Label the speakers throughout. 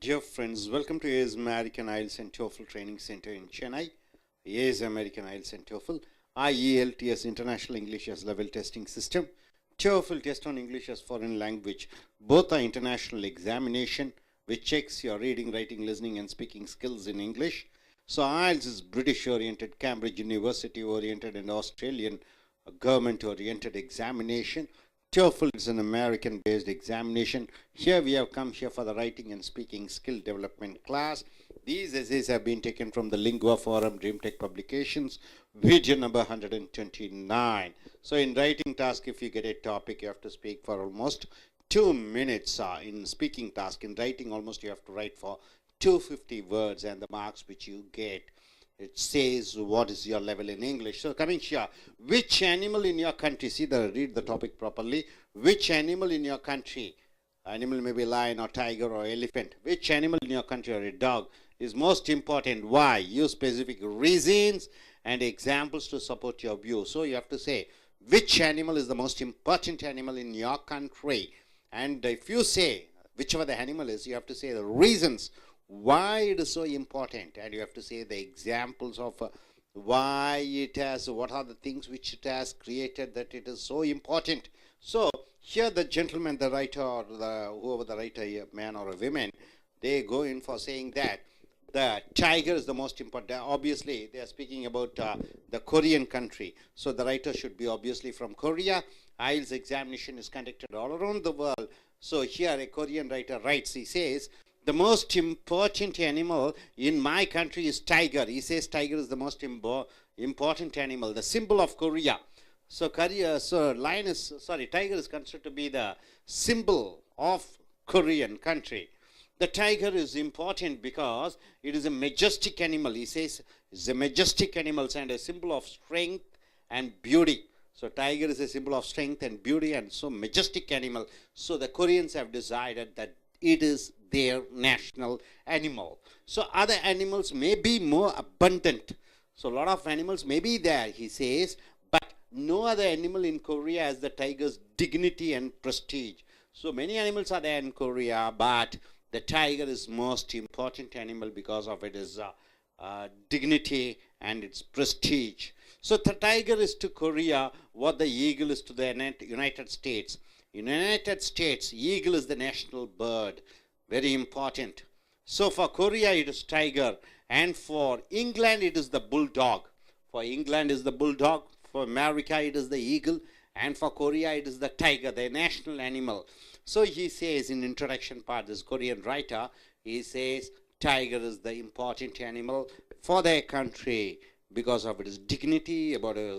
Speaker 1: Dear friends, welcome to AS American IELTS and TOEFL Training Center in Chennai. AS American IELTS and TOEFL, I.E.L.T.S International English as Level Testing System, TOEFL Test on English as Foreign Language. Both are international examination which checks your reading, writing, listening and speaking skills in English. So IELTS is British oriented, Cambridge University oriented and Australian government oriented examination. TOEFL is an American-based examination. Here we have come here for the writing and speaking skill development class. These essays have been taken from the Lingua Forum DreamTech Publications, video number 129. So in writing task, if you get a topic, you have to speak for almost 2 minutes. In speaking task, in writing almost you have to write for 250 words, and the marks which you get, it says what is your level in English. So coming here, which animal in your country, read the topic properly, which animal in your country, animal may be lion or tiger or elephant, which animal in your country or a dog is most important, why, use specific reasons and examples to support your view. So you have to say which animal is the most important animal in your country, and if you say whichever the animal is, you have to say the reasons why it is so important, and you have to say the examples of why it has, what are the things which it has created that it is so important. So here the gentleman, the writer, or whoever the writer, a man or a woman, they go in for saying that the tiger is the most important. Obviously they are speaking about the Korean country, so the writer should be obviously from Korea. IELTS examination is conducted all around the world. So here a Korean writer writes, he says, the most important animal in my country is tiger. He says tiger is the most important animal, the symbol of Korea. So tiger is considered to be the symbol of Korean country. The tiger is important because it is a majestic animal. He says it's a majestic animal and a symbol of strength and beauty. So tiger is a symbol of strength and beauty and so majestic animal. So the Koreans have decided that it is their national animal. So other animals may be more abundant. So a lot of animals may be there, he says, but no other animal in Korea has the tiger's dignity and prestige. So many animals are there in Korea, but the tiger is most important animal because of its dignity and its prestige. So the tiger is to Korea what the eagle is to the United States. In the United States, eagle is the national bird. Very important. So for Korea it is tiger, and for England it is the bulldog. For England is the bulldog, for America it is the eagle, and for Korea it is the tiger, the national animal. So he says in introduction part, this Korean writer, he says tiger is the important animal for their country because of its dignity,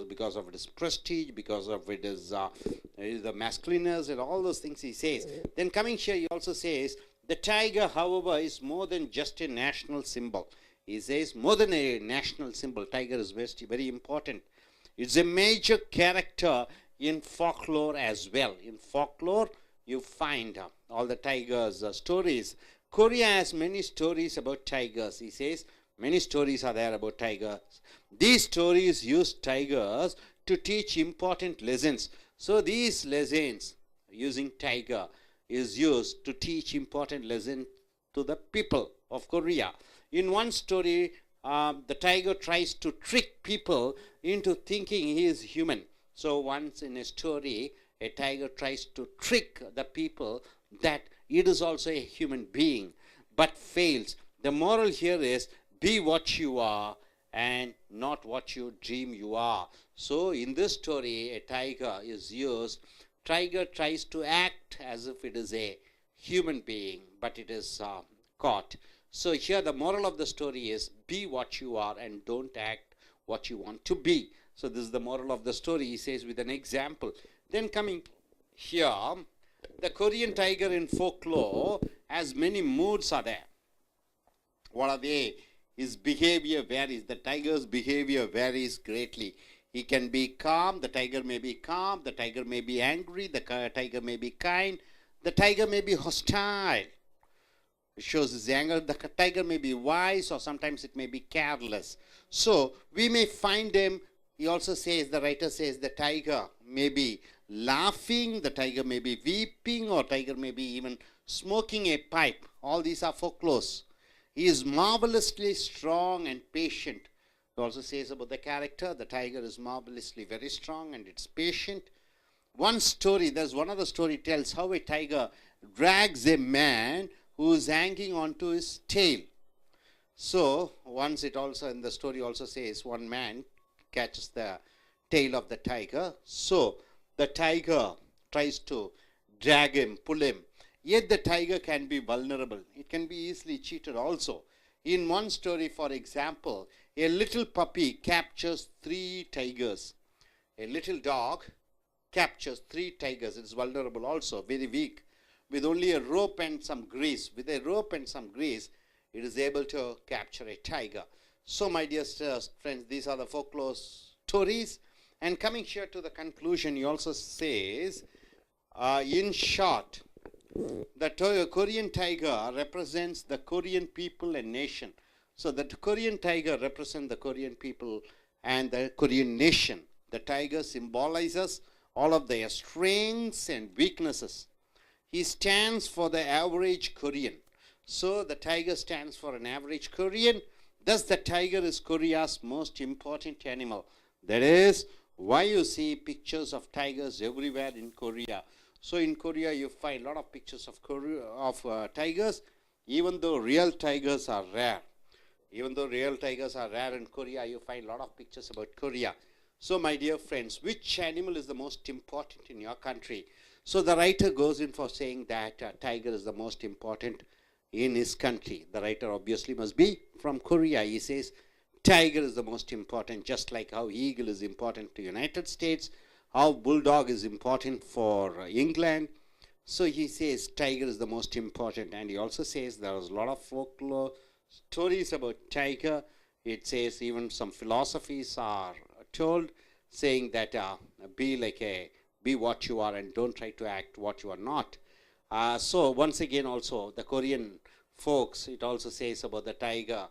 Speaker 1: because of its prestige, because of its the masculineness and all those things he says. Then coming here he also says the tiger, however, is more than just a national symbol. He says more than a national symbol, tiger is very important. It's a major character in folklore as well. In folklore, you find all the tigers stories. Korea has many stories about tigers. He says many stories are there about tigers. These stories use tigers to teach important lessons. So these lessons using tiger is used to teach important lesson to the people of Korea. In one story, the tiger tries to trick people into thinking he is human. So once in a story, a tiger tries to trick the people that it is also a human being, but fails. The moral here is be what you are and not what you dream you are. So in this story, a tiger is used. Tiger tries to act as if it is a human being, but it is caught. So here the moral of the story is be what you are and don't act what you want to be. So this is the moral of the story, he says with an example. Then coming here, the Korean tiger in folklore has many moods are there. What are they? His behavior varies. The tiger's behavior varies greatly. He can be calm, the tiger may be calm, the tiger may be angry, the tiger may be kind, the tiger may be hostile. It shows his anger. The tiger may be wise or sometimes it may be careless. So we may find him, he also says, the writer says the tiger may be laughing, the tiger may be weeping, or tiger may be even smoking a pipe. All these are folklores. He is marvelously strong and patient. It also says about the character, the tiger is marvelously very strong and it's patient. One story, there's one other story tells how a tiger drags a man who is hanging onto his tail. So once it also in the story also says one man catches the tail of the tiger. So the tiger tries to drag him, pull him. Yet the tiger can be vulnerable. It can be easily cheated also. In one story, for example, a little puppy captures 3 tigers. A little dog captures 3 tigers. It is vulnerable also, very weak. With only a rope and some grease. With a rope and some grease, it is able to capture a tiger. So my dear friends, these are the folklore stories. And coming here to the conclusion, he also says, in short, the Korean tiger represents the Korean people and nation. So the Korean tiger represents the Korean people and the Korean nation. The tiger symbolizes all of their strengths and weaknesses. He stands for the average Korean. So the tiger stands for an average Korean. Thus the tiger is Korea's most important animal. That is why you see pictures of tigers everywhere in Korea. So in Korea you find a lot of pictures of tigers, even though real tigers are rare. Even though real tigers are rare in Korea, you find a lot of pictures about Korea. So my dear friends, which animal is the most important in your country? So the writer goes in for saying that tiger is the most important in his country. The writer obviously must be from Korea. He says tiger is the most important, just like how eagle is important to United States, how bulldog is important for England. So he says tiger is the most important. And he also says there is a lot of folklore stories about tiger. It says even some philosophies are told, saying that be what you are and don't try to act what you are not. So once again also the Korean folks, it also says about the tiger,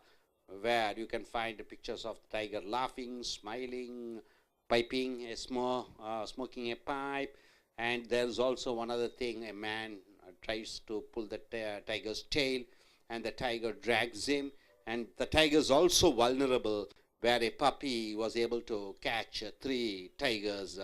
Speaker 1: where you can find pictures of the tiger laughing, smiling, piping a smoking a pipe. And there's also one other thing, a man tries to pull the tiger's tail and the tiger drags him, and the tiger is also vulnerable, where a puppy was able to catch 3 tigers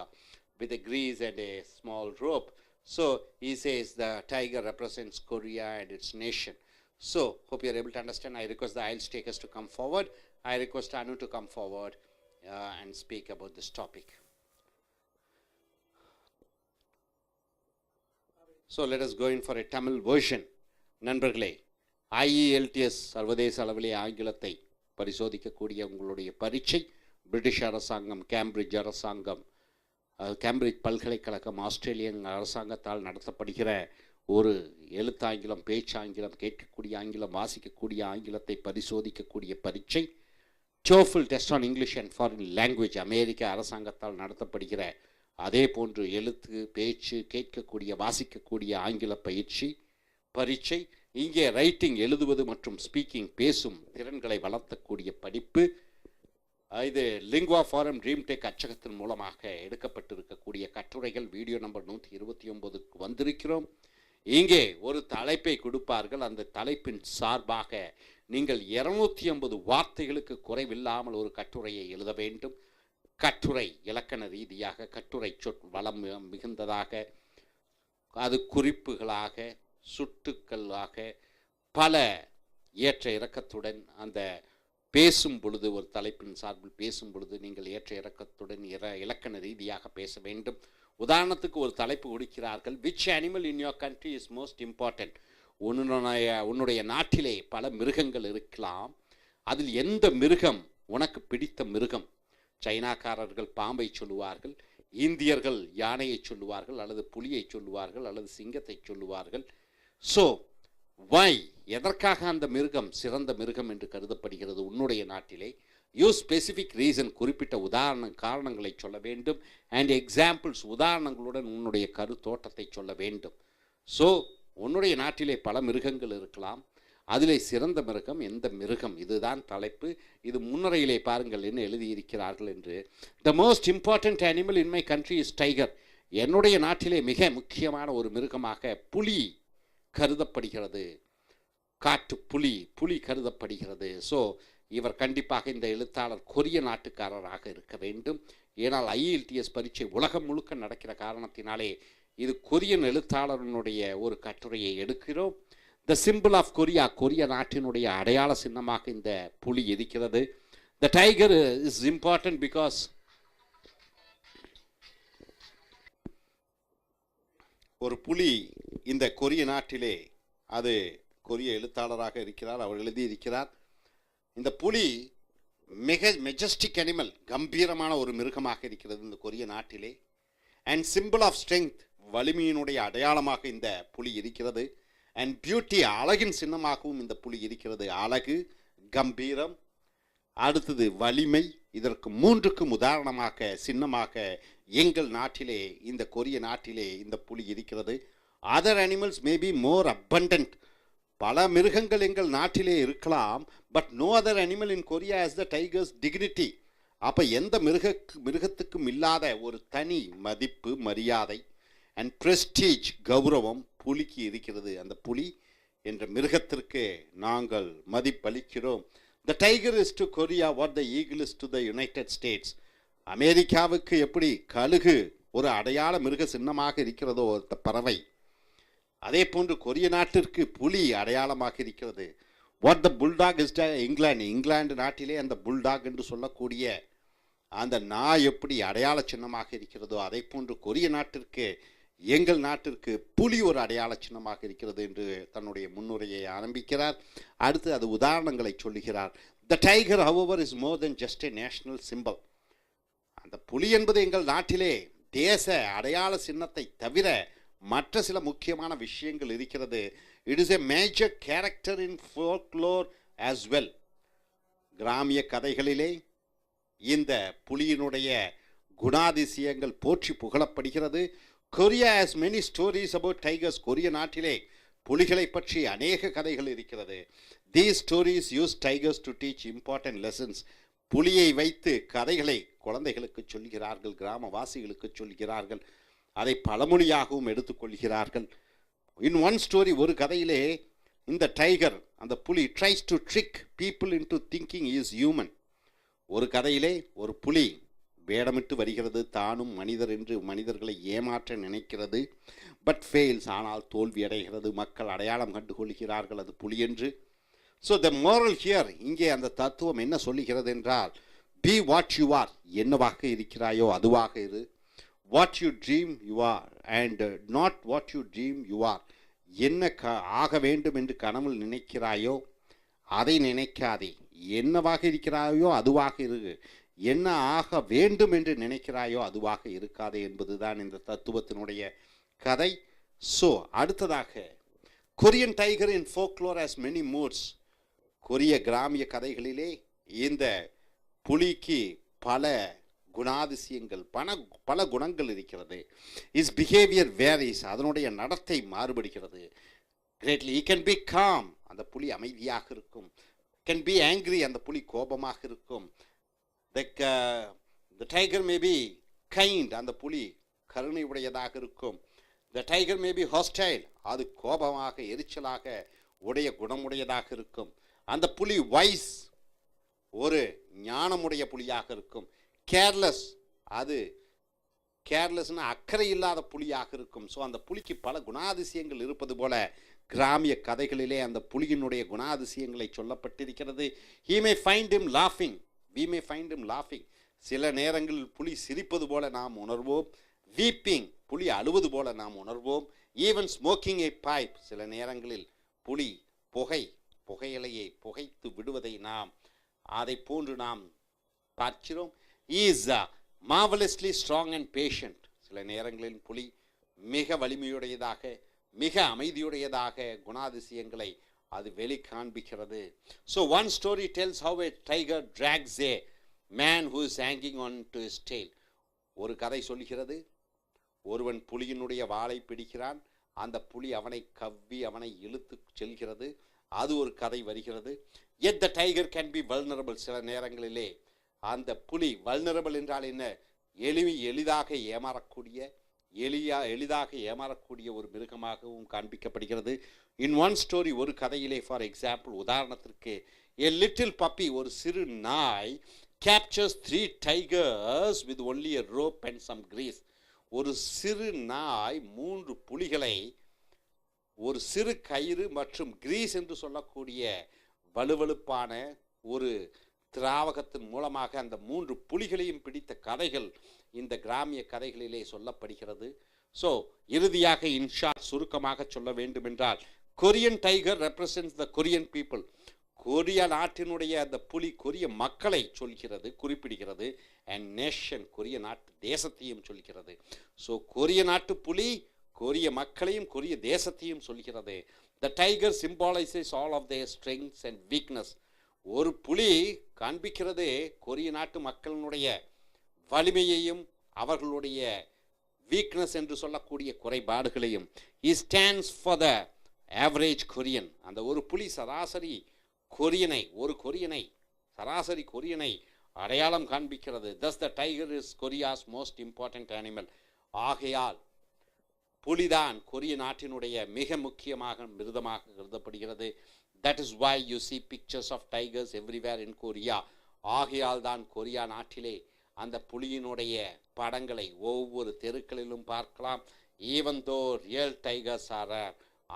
Speaker 1: with a grease and a small rope. So he says the tiger represents Korea and its nation. So hope you are able to understand. I request the IELTS takers to come forward. I request Anu to come forward and speak about this topic. So let us go in for a Tamil version. நண்பர்களே, I.E.L.T.S சர்வதேச அளவிலே ஆங்கிலத்தை பரிசோதிக்கக்கூடிய உங்களுடைய பரீட்சை British அரசாங்கம், Cambridge அரசாங்கம், Cambridge பல்கலைக்கழகம், Australian அரசாங்கத்தால் நடத்தப்படுகிற ஒரு எழுத்தாங்கிலம், பேச்சாங்கிலம், கேட்கக்கூடிய ஆங்கிலம், வாசிக்கக்கூடிய ஆங்கிலத்தை பரிசோதிக்கக்கூடிய பரீட்சை TOEFL test on English and foreign language அமெரிக்க அரசாங்கத்தால் நடத்தப்படுகிற அதே போன்று எழுத்து, பேச்சு, கேட்கக்கூடிய, வாசிக்கக்கூடிய ஆங்கில பரீட்சை. இங்கே ரைட்டிங், எழுதுவது மற்றும் ஸ்பீக்கிங், பேசும் திறன்களை வளர்த்தக்கூடிய படிப்பு. இது லிங்குவா ஃபாரம் ட்ரீம் டெக் அச்சகத்தின் மூலமாக எடுக்கப்பட்டிருக்கக்கூடிய கட்டுரைகள். வீடியோ நம்பர் 129க்கு வந்திருக்கிறோம். இங்கே ஒரு தலைப்பை கொடுப்பார்கள். அந்த தலைப்பின் சார்பாக நீங்கள் 250 வார்த்தைகளுக்கு குறைவில்லாமல் ஒரு கட்டுரையை எழுத வேண்டும். கட்டுரை இலக்கண ரீதியாக, கட்டுரை வளம் மிகுந்ததாக, அது குறிப்புகளாக, சுட்டுக்களாக, பல ஏற்ற இறக்கத்துடன் அந்த பேசும் பொழுது, ஒரு தலைப்பின் சார்பில் பேசும் பொழுது நீங்கள் ஏற்ற இறக்கத்துடன் இலக்கண ரீதியாக பேச வேண்டும். உதாரணத்துக்கு ஒரு தலைப்பு கொடுக்கிறார்கள், which animal in your country is most important. உன்னுடைய நாட்டிலே பல மிருகங்கள் இருக்கலாம், அதில் எந்த மிருகம் உனக்கு பிடித்த மிருகம்? சைனாக்காரர்கள் பாம்பை சொல்லுவார்கள், இந்தியர்கள் யானையை சொல்லுவார்கள், அல்லது புலியை சொல்லுவார்கள், அல்லது சிங்கத்தை சொல்லுவார்கள். ஸோ வை, எதற்காக அந்த மிருகம் சிறந்த மிருகம் என்று கருதப்படுகிறது உன்னுடைய நாட்டிலே? யூஸ் ஸ்பெசிஃபிக் ரீசன், குறிப்பிட்ட காரணங்களை சொல்ல வேண்டும். அண்ட் எக்ஸாம்பிள்ஸ், உதாரணங்களுடன் உன்னுடைய கருத்தோட்டத்தை சொல்ல வேண்டும். ஸோ உன்னுடைய நாட்டிலே பல மிருகங்கள் இருக்கலாம், அதிலே சிறந்த மிருகம் எந்த மிருகம்? இதுதான் தலைப்பு. இது முன்னுரையிலே பாருங்கள் என்ன எழுதியிருக்கிறார்கள் என்று. The most important animal in my country is tiger. என்னுடைய நாட்டிலே மிக முக்கியமான ஒரு மிருகமாக புலி கருதப்படுகிறது. காட்டு புலி புலி கருதப்படுகிறது. ஸோ இவர் கண்டிப்பாக இந்த எழுத்தாளர் கொரிய நாட்டுக்காரராக இருக்க வேண்டும். ஏனால் IELTS பரீட்சை உலகம் முழுக்க நடக்கிற காரணத்தினாலே இது கொரியன் எழுத்தாளருடைய ஒரு கட்டுரையை எடுக்கிறோம். த சிம்பிள் ஆஃப் கொரியா, கொரிய நாட்டினுடைய அடையாள சின்னமாக இந்த புலி இருக்கிறது. த டைகர் இஸ் இம்பார்ட்டன்ட் பிகாஸ் ஒரு புலி இந்த கொரிய நாட்டிலே, அது கொரிய எழுத்தாளராக இருக்கிறார், அவர் எழுதியிருக்கிறார். இந்த புலி மிக மெஜஸ்டிக் அனிமல், கம்பீரமான ஒரு மிருகமாக இருக்கிறது இந்த கொரிய நாட்டிலே. அண்ட் சிம்பிள் ஆஃப் ஸ்ட்ரெங்க், வலிமையினுடைய அடையாளமாக இந்த புலி இருக்கிறது. அண்ட் பியூட்டி, அழகின் சின்னமாகவும் இந்த புலி இருக்கிறது. அழகு, கம்பீரம், அடுத்தது வலிமை. இதற்கு மூன்றுக்கும் உதாரணமாக சின்னமாக எங்கள் நாட்டிலே, இந்த கொரிய நாட்டிலே இந்த புலி இருக்கிறது. Other animals may be more abundant, பல மிருகங்கள் எங்கள் நாட்டிலே இருக்கலாம், but no other animal in Korea has the tiger's dignity. அப்போ எந்த மிருகத்துக்கும் இல்லாத ஒரு தனி மதிப்பு, மரியாதை அண்ட் பிரஸ்டீஜ், கௌரவம் புலிக்கு இருக்கிறது. அந்த புலி என்ற மிருகத்திற்கு நாங்கள் மதிப்பளிக்கிறோம். The tiger is to Korea what the eagle is to the United States. அமெரிக்காவுக்கு எப்படி கழுகு ஒரு அடையாள மிருக சின்னமாக இருக்கிறதோ அந்த பறவை, அதே போன்று கொரிய நாட்டிற்கு புலி அடையாளமாக இருக்கிறது. வாட் த புல்டாக் இஸ் ட இங்கிலாந்து, இங்கிலாந்து நாட்டிலே அந்த புல்டாக் என்று சொல்லக்கூடிய அந்த நாய் எப்படி அடையாள சின்னமாக இருக்கிறதோ அதே போன்று கொரிய நாட்டிற்கு, எங்கள் நாட்டிற்கு புலி ஒரு அடையாள சின்னமாக இருக்கிறது என்று தன்னுடைய முன்னுரையை ஆரம்பிக்கிறார். அடுத்து அது உதாரணங்களை சொல்லுகிறார். The tiger however is more then just a national symbol. அந்த புலி என்பது எங்கள் நாட்டிலே தேச அடையாள சின்னத்தை தவிர மற்ற சில முக்கியமான விஷயங்கள் இருக்கிறது. It is a major character in folklore as well. கிராமிய கதைகளிலே இந்த புலியினுடைய குணாதிசயங்கள் போற்றி புகழப்படுகிறது. Korea has many stories about tigers. கொரிய நாட்டிலே புலிகளை பற்றி அநேக கதைகள் இருக்கிறது. These stories use tigers to teach important lessons. புலியை வைத்து கதைகளை குழந்தைகளுக்கு சொல்கிறார்கள், கிராமவாசிகளுக்கு சொல்கிறார்கள், அதை பழமொழியாகவும் எடுத்துக்கொள்கிறார்கள். இன் ஒன் ஸ்டோரி, ஒரு கதையிலே இந்த டைகர், அந்த புலி, tries to trick people in to thinking is human. ஒரு கதையிலே ஒரு புலி வேடமிட்டு வருகிறது, தானும் மனிதர் என்று மனிதர்களை ஏமாற்ற நினைக்கிறது. பட் ஃபெயில்ஸ், ஆனால் தோல்வி அடைகிறது. மக்கள் அடையாளம் கண்டு கொள்கிறார்கள் அது புலி என்று. ஸோ த மோரல் ஹியர், இங்கே அந்த தத்துவம் என்ன சொல்லுகிறது என்றால், பி வாட் யூ ஆர், என்னவாக இருக்கிறாயோ அதுவாக இரு. What you dream you are and not what you dream you are. என்ன ஆக வேண்டும் என்று கனவில் நினைக்கிறாயோ அதை நினைக்காதே. என்னவாக இருக்கிறாயோ அதுவாக இரு. என்ன ஆக வேண்டும் என்று நினைக்கிறாயோ அதுவாக இருக்காதே என்பதுதான் இந்த தத்துவத்தினுடைய கதை. ஸோ அடுத்ததாக, Korean tiger in folklore has many modes. கொரிய கிராமிய கதைகளிலே இந்த புலிக்கு பல குணாதிசயங்கள், பல குணங்கள் இருக்கிறது. இஸ் பிஹேவியர் வேரிஸ், அதனுடைய நடத்தை மாறுபடுகிறது. Greatly E can be com, அந்த புலி அமைதியாக இருக்கும். கேன் பி ஆங்கிரி, அந்த புலி கோபமாக இருக்கும். The tiger may be kind, அந்த புலி கருணை உடையதாக இருக்கும். The tiger may be hostile, அது கோபமாக எரிச்சலாக உடைய குணமுடையதாக இருக்கும். அந்த புலி வைஸ், ஒரு ஞானமுடைய புலியாக இருக்கும். கேர்லெஸ், அது கேர்லெஸ்னா அக்கறை இல்லாத புலியாக இருக்கும். ஸோ அந்த புலிக்கு பல குணாதிசயங்கள் இருப்பது போல கிராமிய கதைகளிலே அந்த புலியினுடைய குணாதிசயங்களை சொல்லப்பட்டிருக்கிறது. he may find him laughing, we may find him laughing. சில நேரங்களில் புலி சிரிப்பது போல நாம் உணர்வோம். வீப்பிங், புலி அழுவது போல நாம் உணர்வோம். ஈவன் ஸ்மோக்கிங் a pipe, சில நேரங்களில் புலி புகையிலையை புகைத்து விடுவதை நாம் அதை போன்று நாம் பார்க்கிறோம். is marvelously strong and patient, சில நேரங்களில் புலி மிக வலிமையுடையதாக, மிக அமைதியுடையதாக குணாதிசயங்களை அது வெளி காண்பிக்கிறது. So one story tells how a tiger drags a man who is hanging on to his tail. ஒரு கதை சொல்கிறது, ஒருவன் புலியினுடைய வாளை பிடிக்கிறான், அந்த புலி அவனை கவ்வி அவனை இழுத்து செல்கிறது. அது ஒரு கதை வருகிறது. yet the tiger can be vulnerable, சில நேரங்களிலே அந்த புலி, வல்னரபிள் என்றால் என்ன, எளிதாக ஏமாறக்கூடிய, எளிதாக ஏமாறக்கூடிய ஒரு மிருகமாகவும் காண்பிக்கப்படுகிறது. இன் ஒன் ஸ்டோரி, ஒரு கதையிலே, ஃபார் எக்ஸாம்பிள், உதாரணத்திற்கு, a little puppy, ஒரு சிறு நாய், captures 3 tigers with only a rope and some grease. ஒரு சிறு நாய் 3 புலிகளை ஒரு சிறு கயிறு மற்றும் கிரீஸ் என்று சொல்லக்கூடிய வலுவழுப்பான ஒரு திராவகத்தின் மூலமாக அந்த 3 புலிகளையும் பிடித்த கதைகள் இந்த கிராமிய கதைகளிலே சொல்லப்படுகிறது. ஸோ இறுதியாக இன்ஷார்ட் சுருக்கமாக சொல்ல வேண்டுமென்றால், கொரியன் டைகர் ரெப்ரசன்ட்ஸ் த கொரியன் பீப்புள். கொரிய நாட்டினுடைய அந்த புலி கொரிய மக்களை சொல்கிறது, குறிப்பிடுகிறது. அண்ட் நேஷன், கொரிய நாட்டு தேசத்தையும் சொல்கிறது. ஸோ கொரிய நாட்டு புலி கொரிய மக்களையும் கொரிய தேசத்தையும் சொல்கிறது. The tiger symbolises all of their strengths and weakness. ஒரு புலி காண்பிக்கிறது கொரிய நாட்டு மக்களினுடைய வலிமையையும் அவர்களுடைய வீக்னஸ் என்று சொல்லக்கூடிய குறைபாடுகளையும். He stands for the average Korean. அந்த ஒரு புலி சராசரி கொரியனை, ஒரு கொரியனை, சராசரி கொரியனை அடையாளம் காண்பிக்கிறது. Thus the tiger is Korea's most important animal. ஆகையால் புலிதான் கொரிய நாட்டினுடைய மிக முக்கியமாக மிருகமாக கருதப்படுகிறது. That is why you see pictures of tigers everywhere in Korea. ஆகையால் தான் கொரியா நாட்டிலே அந்த புலியினுடைய படங்களை ஒவ்வொரு தெருக்களிலும் பார்க்கலாம். Even though real tigers R,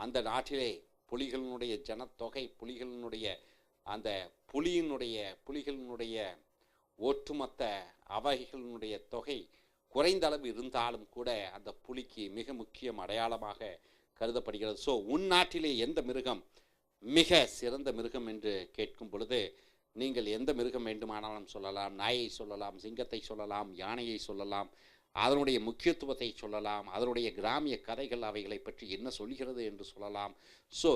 Speaker 1: அந்த நாட்டிலே புலிகளினுடைய ஜனத்தொகை, புலிகளினுடைய அந்த புலிகளினுடைய ஒட்டுமொத்த அவைகளினுடைய தொகை குறைந்த அளவு இருந்தாலும் கூட அந்த புலிக்கு மிக முக்கிய அடையாளமாக கருதப்படுகிறது. ஸோ உன் நாட்டிலே எந்த மிருகம் மிக சிறந்த மிருகம் என்று கேட்கும் பொழுது நீங்கள் எந்த மிருகம் வேண்டுமானாலும் சொல்லலாம். நாயை சொல்லலாம், சிங்கத்தை சொல்லலாம், யானையை சொல்லலாம், அதனுடைய முக்கியத்துவத்தை சொல்லலாம், அதனுடைய கிராமிய கதைகள் அவைகளை பற்றி என்ன சொல்கிறது என்று சொல்லலாம். ஸோ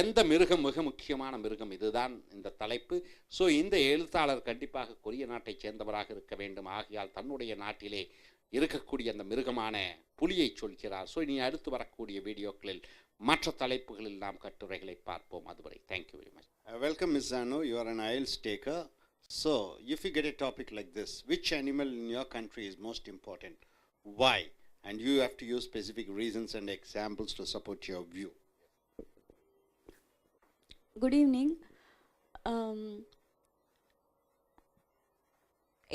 Speaker 1: எந்த மிருகம் மிக முக்கியமான மிருகம், இதுதான் இந்த தலைப்பு. ஸோ இந்த எழுத்தாளர் கண்டிப்பாக கொரிய நாட்டைச் சேர்ந்தவராக இருக்க வேண்டும். ஆகையால் தன்னுடைய நாட்டிலே இருக்கக்கூடிய அந்த மிருகமான புலியை சொல்கிறார். ஸோ இனி அடுத்து வரக்கூடிய வீடியோக்களில் மற்ற தலைப்புகளில் நாம் கட்டுரைகளை பார்ப்போம். அதுவரை thank you very much.
Speaker 2: Welcome, Ms. Anu. You are an IELTS taker. So, if you get a topic like this, which animal in your country is most important? Why? And you have to use specific reasons and examples to support your view.
Speaker 3: Good evening.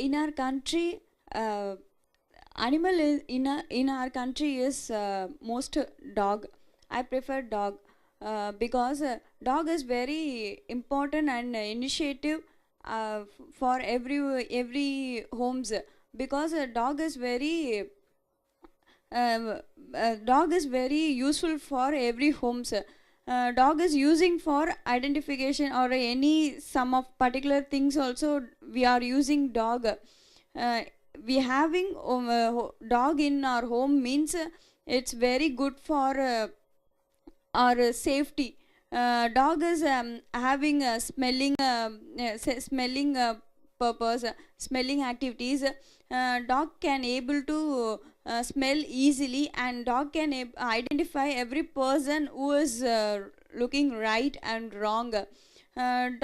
Speaker 3: In our country, animal in our country is most dog. I prefer dog because dog is very important and initiative for every homes, because dog is very useful for every homes. Dog is using for identification or any some of particular things also we are using dog. We having dog in our home means it's very good for our safety. Dog is having a smelling purpose, smelling activities. Dog can able to smell easily, and dog can identify every person who is looking right and wrong.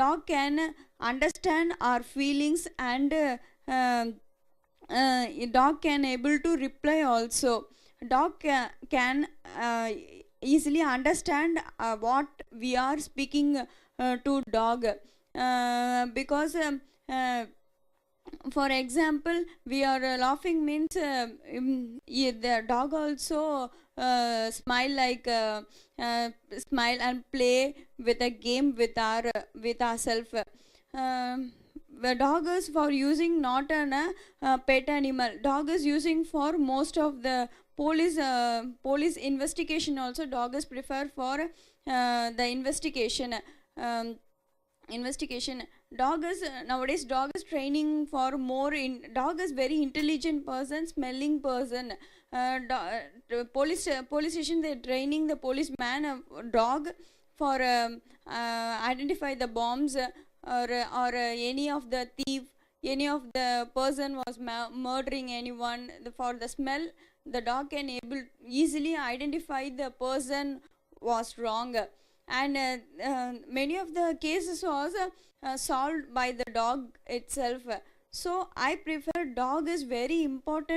Speaker 3: Dog can understand our feelings, and dog can able to reply also. Dog can easily understand what we are speaking to dog, because for example, we are laughing means the dog also smile and play with a game with ourselves. The dog is for using not a pet animal. Dog is using for most of the police investigation also. Dog is preferred for the investigation. Dog is nowadays dog is training for more. Dog is very intelligent person, smelling person. Police station, they training the policeman dog for identify the bombs or any of the thief, any of the person was murdering anyone. For the smell, the dog can able easily identify the person was wrong, and many of the cases was solved by the dog itself. So I prefer dog is very important